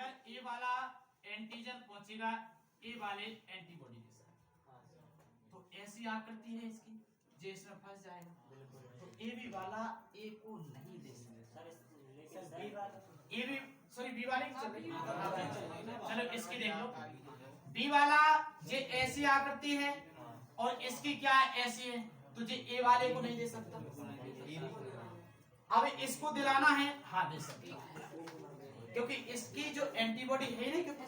अगर ए वाला एंटीजन पहुंचेगा ए वाले एंटीबॉडी के साथ तो ऐसी आकृति है इसकी जो इसमें फंस जाएगा। तो ए बी वाला ए को नहीं दे सकता। ए बी सॉरी बी वाले चलो इसकी देख लो। बी वाला ये ऐसी आकृति है और इसकी क्या ऐसी है, तो ये ए वाले को नहीं दे सकता। अब इसको दिलाना है, हाँ दे सकता, क्योंकि इसकी जो एंटीबॉडी है नहीं क्योंकि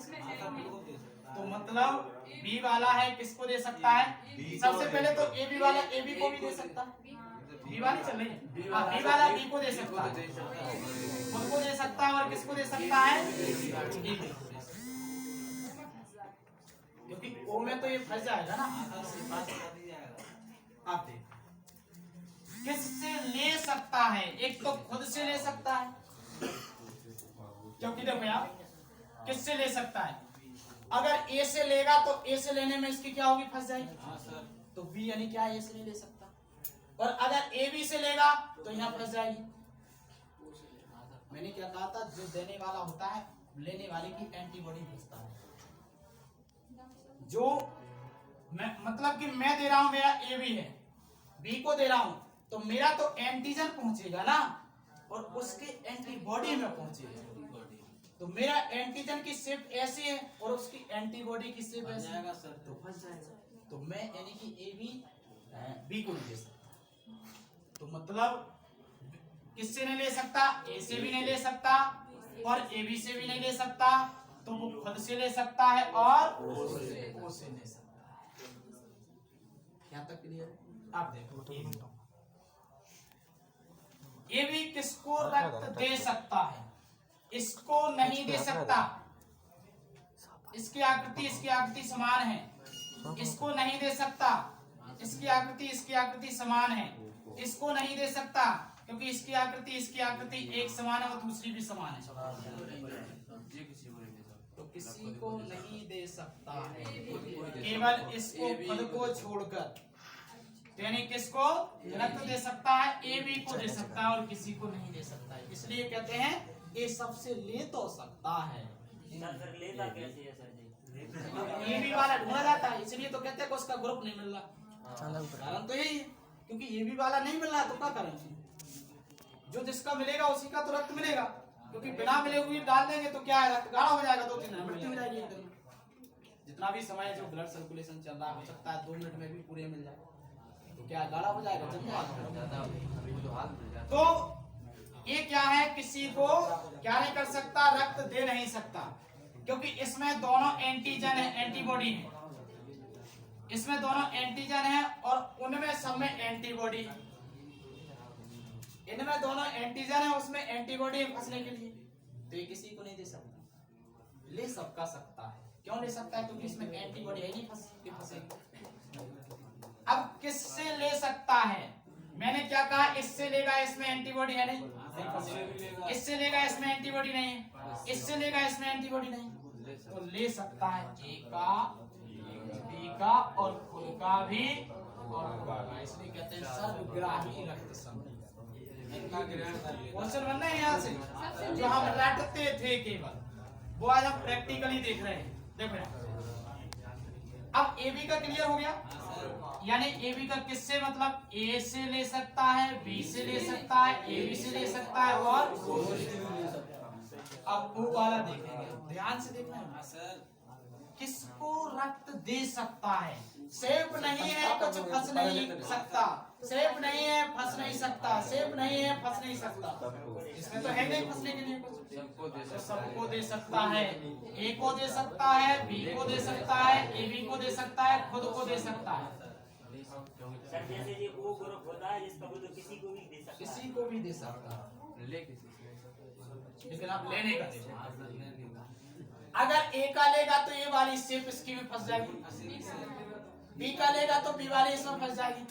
तो मतलब बी वाला है किसको दे सकता है। सबसे पहले तो ए बी वाला ए बी को भी दे सकता है। बी वाली चल रही है, बी वाला बी को दे सकता है, खुद को दे सकता है और किसको दे सकता है, क्योंकि ओ में तो ये फंस जाएगा ना। आप देख किससे ले सकता है, एक तो खुद से ले सकता है, क्योंकि देखो यार किससे ले सकता है। अगर ए से लेगा तो ए से लेने में इसकी क्या होगी, फंस जाएगी। तो बी यानी क्या ए से नहीं ले सकता। और अगर ए बी से लेगा तो यहाँ फंस जाएगी। मैंने क्या कहा था, जो देने वाला होता है लेने वाले की एंटीबॉडी भेजता है। जो मैं मतलब कि मैं दे रहा हूं, मेरा ए बी है, बी को दे रहा हूं तो मेरा तो एंटीजन पहुंचेगा ना और उसके एंटीबॉडी में पहुंचेगा। तो मेरा एंटीजन की शेप ऐसी है और उसकी एंटीबॉडी की शेप ऐसी है, तो फंस जाएगा। तो मैं यानी कि ए बी को नहीं ले सकता। तो मतलब किससे नहीं ले सकता, ए से भी नहीं ले सकता और ए बी से भी नहीं ले सकता, तो वो खुद से ले सकता है और ओ से ले सकता है। क्या तक क्लियर है? आप देखो ए बी किसको रक्त दे सकता है, इसको नहीं दे सकता। इसकी आकृति समान है, इसको नहीं दे सकता। इसकी आकृति समान है, इसको नहीं दे सकता, क्योंकि इसकी आकृति एक समान है और दूसरी भी समान है। तो किसी को नहीं दे सकता है, केवल इसको खुद को छोड़कर। यानी किसको रक्त दे सकता है, ए बी को दे सकता है और किसी को नहीं दे सकता है। इसलिए कहते हैं ये सबसे ले तो सकता है, लेता कैसे है सर जी? ये भी वाला ढूंढा जाता है, इसलिए तो कहते हैं कि उसका ग्रुप नहीं मिल रहा। कारण तो यही है, क्योंकि ये भी वाला नहीं मिल रहा तो क्या करेंगे। जो जिसका मिलेगा उसी का तो रक्त मिलेगा, क्योंकि बिना मिले हुए डाल देंगे तो क्या है, रक्त गाढ़ा हो जाएगा, 2-3 मिनट मृत्यु हो जाएगी एकदम। जितना भी समय जो ब्लड सर्कुलेशन चल रहा है, हो सकता है 2 मिनट में भी पूरे मिल जाए, तो क्या गाढ़ा हो जाएगा, जम जाएगा। तो ये क्या है, किसी को क्या नहीं कर सकता, रक्त दे नहीं सकता, क्योंकि इसमें दोनों एंटीजन है, एंटीबॉडी है। इसमें दोनों एंटीजन है और उनमें सब में एंटीबॉडी है। इनमें दोनों एंटीजन है, उसमें एंटीबॉडी है फंसने के लिए, तो ये किसी को नहीं दे सकता। ले सबका सकता है, क्यों ले सकता है, क्योंकि इसमें एंटीबॉडी है नहीं फंसेगी। अब किससे ले सकता है, मैंने क्या कहा, इससे लेगा इसमें एंटीबॉडी है नहीं, इससे लेगा इसमें एंटीबॉडी नहीं है, इससे लेगा इसमें एंटीबॉडी नहीं, तो ले सकता है ए का, बी का और खुद का भी और इसलिए कहते हैं सर्वग्राही रक्त संबंध। क्वेश्चन बनना है यहाँ से, जो हम रटते थे केवल वो आज हम प्रैक्टिकली देख रहे हैं। देखो अब ए बी का क्लियर हो गया, यानी ए बी का किससे मतलब ए से ले सकता है, बी से ले सकता है, ए बी से ले सकता है और ओ से ले सकता है। अब ओ वाला देखेंगे, ध्यान से देखना है सर, किसको रक्त दे सकता है। सेफ नहीं है, कुछ फंस नहीं सकता, सेफ नहीं है, फंस नहीं सकता, सेफ नहीं है, फंस नहीं सकता, इसमें तो है नहीं फंसने के लिए कुछ। तो सबको दे सकता है, ए को दे सकता है, बी को दे सकता है, ए बी को दे सकता है, खुद को दे सकता है। सर जैसे ये वो ग्रुप होता है जिसका वो तो किसी को भी दे सकता है, किसी को भी दे सकता है, लेकिन आप लेने का देखो। अगर ए का लेगा तो ये वाली शेप इसकी में फंस जाएगी, बी का लेगा तो बी वाली इसमें फंस जाएगी,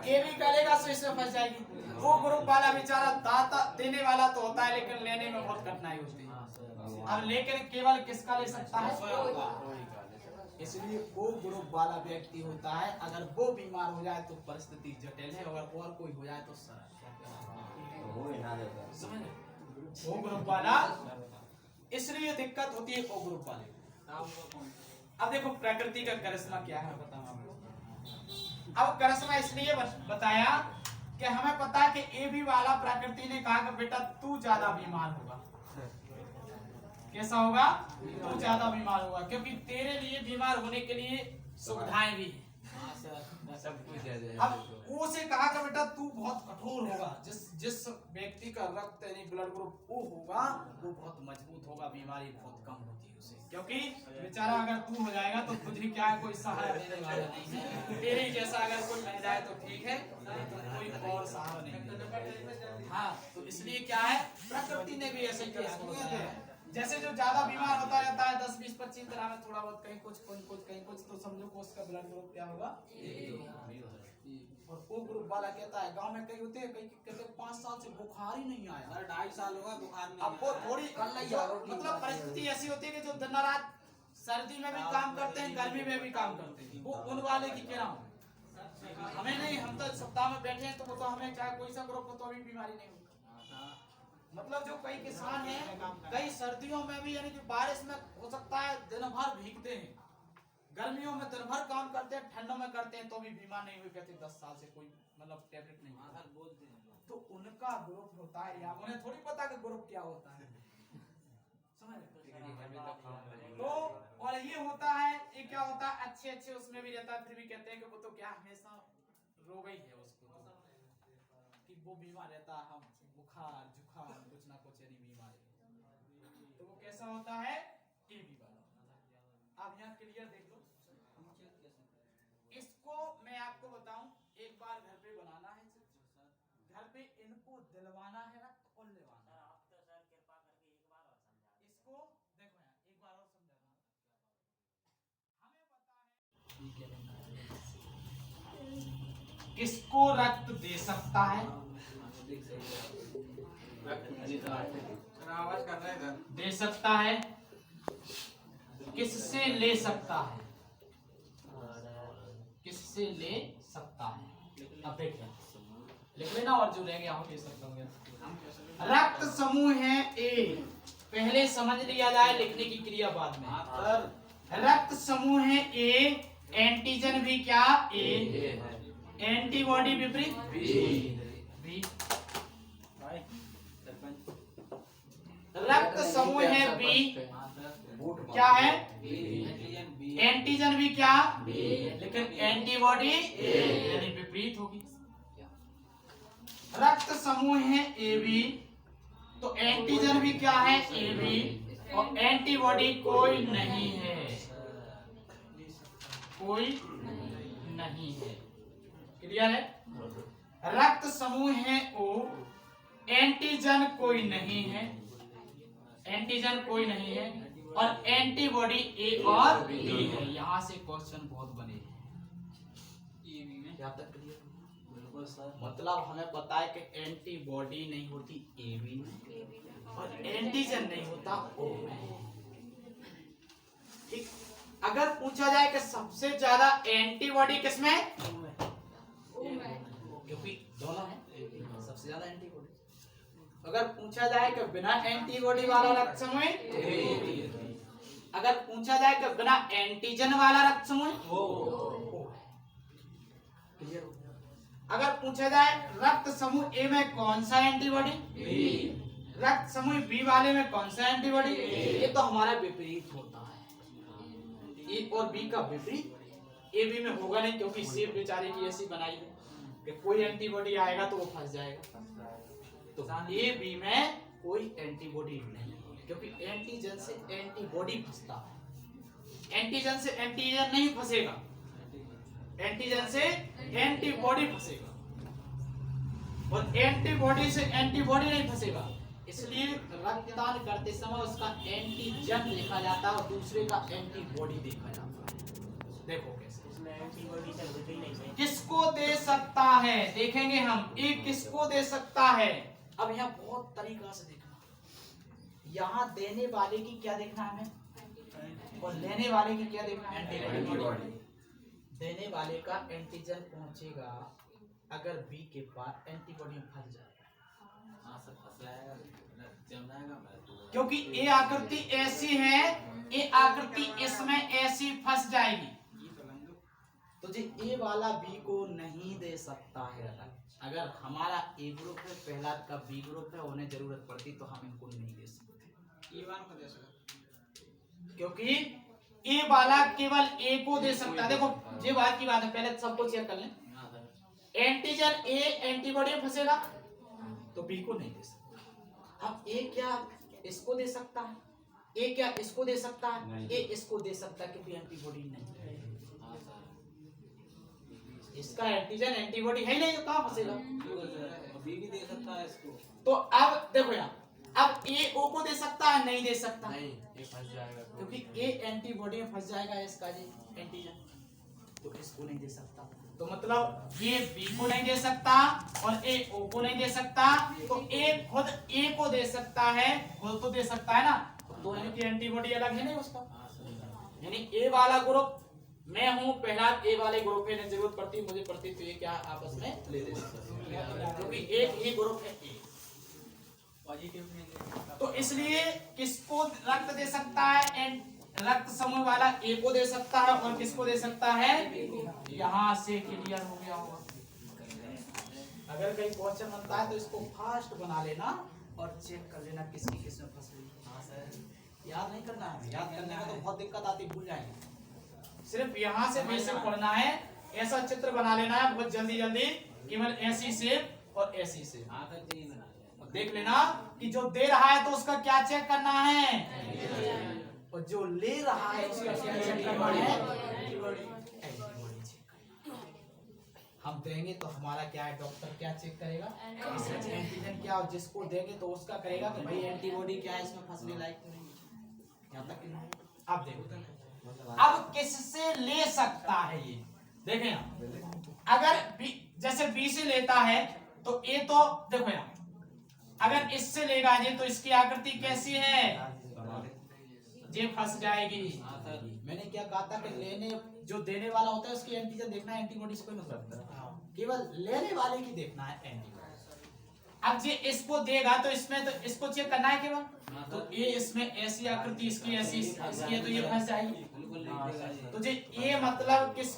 ए बी का लेगा तो इसमें फंस जाएगी। वो ग्रुप वाला बेचारा दाता देने वाला तो होता है, लेकिन लेने में बहुत कठिनाई होती है। अब लेकिन केवल किसका ले सकता है, इसलिए वो ग्रुप वाला व्यक्ति होता है। अगर वो बीमार हो जाए तो परिस्थिति जटिल है, अगर और कोई हो जाए तो सरल। वो ग्रुप वाला इसलिए दिक्कत होती है ओ ग्रुप वाले को। अब देखो प्रकृति का करिश्मा क्या है बताऊं आपको। अब करिश्मा इसलिए बताया कि हमें पता है कि ए बी वाला प्रकृति ने कहा कि बेटा तू ज्यादा बीमार होगा। कैसा होगा? तू ज्यादा बीमार होगा, क्योंकि तेरे लिए बीमार होने के लिए सुविधाएं भी हैं। सब कुछ है। अब वो से कहा कि बेटा तू बहुत कठोर होगा। जिस व्यक्ति का रक्त यानी ब्लड ग्रुप ओ होगा वो बहुत मजबूत होगा, बीमारी बहुत कम होती है उसे, क्योंकि बेचारा अगर तू हो जाएगा तो तुझे क्या है, कोई सहारा देने वाला नहीं है। तेरे जैसा अगर कोई मिल जाए तो ठीक है, नहीं तो कोई और सहारा नहीं। हाँ, तो इसलिए क्या है, प्रकृति ने भी ऐसे किया। जैसे जो ज्यादा बीमार होता रहता है 10 20 25 तरह में, थोड़ा बहुत कहीं कुछ कहीं कुछ, तो समझो को उसका ब्लड ग्रुप क्या होगा। और ओ ग्रुप वाला कहता है, गांव में कई होते हैं, कई कहते हैं 5 साल से बुखार ही नहीं आया, 2.5 साल होगा बुखार नहीं आपको थोड़ी मतलब परिस्थिति ऐसी होती है कि जो दिन रात सर्दी में भी काम करते हैं, गर्मी में भी काम करते हैं, वो उन वाले की कह रहा हूँ। हमें नहीं, हम तो सप्ताह में बैठे हैं, तो वो तो हमें चाहे कोई सा ग्रुप हो तो अभी बीमारी नहीं होगी। मतलब जो कई किसान हैं, कई सर्दियों में भी यानी कि बारिश में हो सकता है दिन भर भीगते हैं, गर्मियों में दिन भर काम करते हैं, ठंडों में करते हैं, तो भी बीमार नहीं हुए, कहते 10 साल से कोई मतलब टैबलेट नहीं बोलते हैं। तो उनका ग्रुप होता है, या उन्हें थोड़ी पता कि ग्रुप क्या होता है, समझ? तो और ये होता है, ये क्या होता है, अच्छे उसमें भी रहता है, फिर भी कहते हैं कि वो तो क्या हमेशा रोग ही है उसको, कि वो बीमार रहता है, हम बुखार जुखाम कुछ ना कुछ यानी बीमारी। तो वो कैसा होता है, ए बी वाला। अब यहाँ क्लियर देख लो, इसको मैं आपको बताऊं, एक बार घर पे बनाना है, घर पे इनको दिलवाना है रक्त और लेवाना। आप तो सर कृपा करके एक बार और समझा। इसको देखो यहाँ एक बार और समझाना, हमें पता है किसको रक्त दे सकता है, आवाज कर रहा है इधर। दे सकता है, किससे ले सकता है, किससे ले सकता है। अब देखिए लिख लेना, और जो रह गया हो सकता हूँ। रक्त समूह है ए, पहले समझ लिया जाए, लिखने की क्रिया बाद में। रक्त समूह है ए, एंटीजन भी क्या ए, एंटीबॉडी विपरीत बी। रक्त समूह है बी, क्या है, एंटीजन भी क्या, लेकिन एंटीबॉडी यानी विपरीत होगी। रक्त समूह है ए बी, तो एंटीजन भी क्या है ए बी, और एंटीबॉडी कोई नहीं है, कोई नहीं है। क्लियर है? रक्त समूह है ओ, एंटीजन कोई नहीं है, एंटीजन कोई नहीं है, और एंटीबॉडी ए और बी है। यहाँ से क्वेश्चन बहुत बने हैं। तक क्लियर? बिल्कुल सर। मतलब हमें पता है कि एंटीबॉडी नहीं होती ए बी में, और एंटीजन नहीं होता ओ में। ठीक, अगर पूछा जाए कि सबसे ज्यादा एंटीबॉडी किसमें, क्योंकि दोनों है, सबसे ज्यादा एंटीबॉडी। अगर पूछा जाए कि बिना एंटीबॉडी वाला रक्त समूह, अगर पूछा जाए कि बिना एंटीजन वाला रक्त समूह, अगर पूछा जाए रक्त समूह ए में कौन सा एंटीबॉडी, रक्त समूह बी वाले में कौन सा एंटीबॉडी, ये तो हमारा विपरीत होता है। ए और बी का विपरीत ए बी में होगा नहीं, क्योंकि सेब बेचारे की ऐसी बनाई है कि कोई एंटीबॉडी आएगा तो वो फंस जाएगा। तो ए बी में कोई एंटीबॉडी नहीं, क्योंकि एंटीजन से एंटीबॉडी फंसता है, एंटीजन से एंटीजन नहीं फंसेगा, एंटीजन से एंटीबॉडी फंसेगा, और एंटीबॉडी से एंटीबॉडी नहीं फंसेगा। इसलिए रक्तदान करते समय उसका एंटीजन देखा जाता है और दूसरे का एंटीबॉडी देखा जाता है। देखो कैसे, इसमें एंटीबॉडी से होती ही नहीं। किसको दे सकता है, देखेंगे हम, ये किसको दे सकता है। अब यहाँ बहुत तरीका से देखना, यहाँ देने वाले की क्या देखना है हमें, और लेने वाले की क्या देखना है, एंटीबॉडी। देने वाले का एंटीजन पहुंचेगा अगर बी के पास एंटीबॉडी फंस जाएगा, हाँ सर फंस जाएगा, जम जाएगा। क्योंकि ए आकृति ऐसी है, ए आकृति इसमें ऐसी फंस जाएगी, तो जी ए वाला बी को नहीं दे सकता है। अगर हमारा ए ग्रुप है, पहला का बी ग्रुप है, उन्हें जरूरत पड़ती तो हम इनको नहीं दे सकते, क्योंकि ए वाला केवल ए को दे सकता है। देखो ये बात की बात है, पहले सबको चेक कर लें। एंटीजन ए एंटीबॉडी में फंसेगा तो बी को नहीं दे सकता। अब ए क्या इसको दे सकता है, ए क्या इसको दे सकता है, ए इसको दे सकता है, क्योंकि एंटीबॉडी नहीं है। इसका एंटीजन एंटीबॉडी है ही नहीं, तो कहां फंसेगा? बी भी दे सकता है इसको। तो अब देखो यार, अब ए ओ को दे सकता है, नहीं दे सकता, नहीं ये फंस जाएगा, क्योंकि ए एंटीबॉडी में फंस जाएगा इसका जी एंटीजन, तो इसको नहीं दे सकता। तो मतलब ये बी को नहीं दे सकता और ए ओ को नहीं दे सकता, तो ए खुद ए को दे सकता है, खुद तो दे सकता है ना, तो यानी कि एंटीबॉडी अलग है नहीं उसका। यानी ए वाला ग्रुप मैं हूं, पहला ए वाले ग्रुप में जरूरत पड़ती मुझे पड़ती, तो ये क्या आपस में ले दे सकते हैं, क्योंकि एक ही ग्रुप है ए। तो इसलिए किसको रक्त दे सकता है? रक्त समूह वाला ए को दे सकता है, और किसको दे सकता है? यहां से क्लियर हो गया होगा। अगर कहीं क्वेश्चन बनता है तो इसको फास्ट बना लेना और चेक कर लेना किसकी किसमें फंस गई। याद नहीं करना है, याद करने में तो बहुत दिक्कत आती, भूल जाएंगे। सिर्फ यहां से बेसिक पढ़ना है, ऐसा चित्र बना लेना है बहुत जल्दी जल्दी, केवल ऐसी शेप और ऐसी शेप देख लेना कि जो दे रहा है तो उसका क्या चेक करना है, और जो ले रहा है उसका क्या चेक करना है। हम देंगे तो हमारा क्या है, डॉक्टर क्या चेक करेगा, एंटीजन क्या, और जिसको देंगे तो उसका करेगा कि भाई एंटीबॉडी क्या है, इसमें फंसने लायक तो नहीं। यहाँ तक नहीं। अब देखो अब किससे ले सकता है ये, देखें ना, अगर जैसे बी से लेता है तो ए, तो देखो यहाँ अगर इससे लेगा ये तो इसकी आकृति कैसी है, ये फंस जाएगी। मैंने क्या कहा था कि लेने जो देने वाला होता है उसकी एंटीजन देखना है, एंटीबॉडी से कोई मतलब नहीं, केवल लेने वाले की देखना है एंटीबॉडी। अब ये इसको देगा तो इसमें तो इसको चेक करना है केवल, तो ये इसमें ऐसी आकृति, इसकी ऐसी, इसकी है, तो ये फंस जाएगी। तो ये ए मतलब किस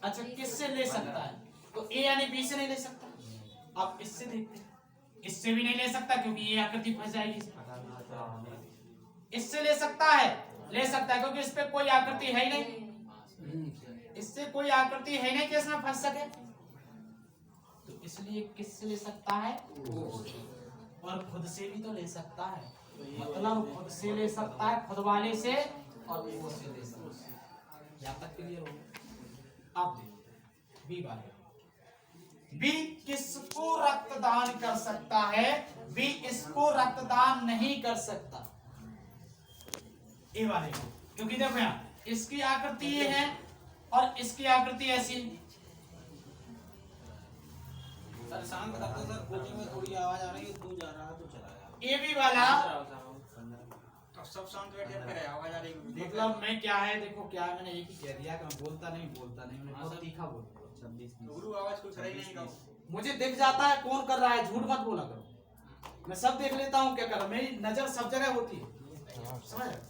अच्छा किससे ले सकता है, तो ए यानी बी से नहीं ले सकता। अब इससे देखते हैं, इससे भी नहीं ले सकता क्योंकि ये आकृति फंस जाएगी। इससे ले सकता है, ले सकता है क्योंकि इस पे कोई आकृति है ही नहीं, इससे कोई आकृति है नहीं कि इसमें फंस सके, तो इसलिए किससे ले सकता है, और खुद से भी तो ले सकता है, मतलब खुद से ले सकता है, खुद वाले से, और वो से ले सकता है। यहाँ तक क्लियर हो? अब देखो बी वाले, बी किसको रक्तदान कर सकता है, बी इसको रक्तदान नहीं कर सकता ए वाले को, क्योंकि देखो यहाँ इसकी आकृति ये है और इसकी आकृति ऐसी। सर शांत कर दो सर, कोचिंग में थोड़ी आवाज आ रही है, तू जा रहा है तो चला गया। ए बी वाला सब शांत बैठे अब करे, आवाज आ रही है। मतलब मैं क्या है, देखो क्या है, मैंने एक ही कह दिया कि मैं बोलता नहीं, मैं बहुत तीखा बोलता हूँ। 26 गुरु आवाज कुछ रही नहीं का, मुझे दिख जाता है कौन कर रहा है, झूठ मत बोला करो, मैं सब देख लेता हूँ क्या कर रहा, मेरी नजर सब जगह होती है, समझ रहे?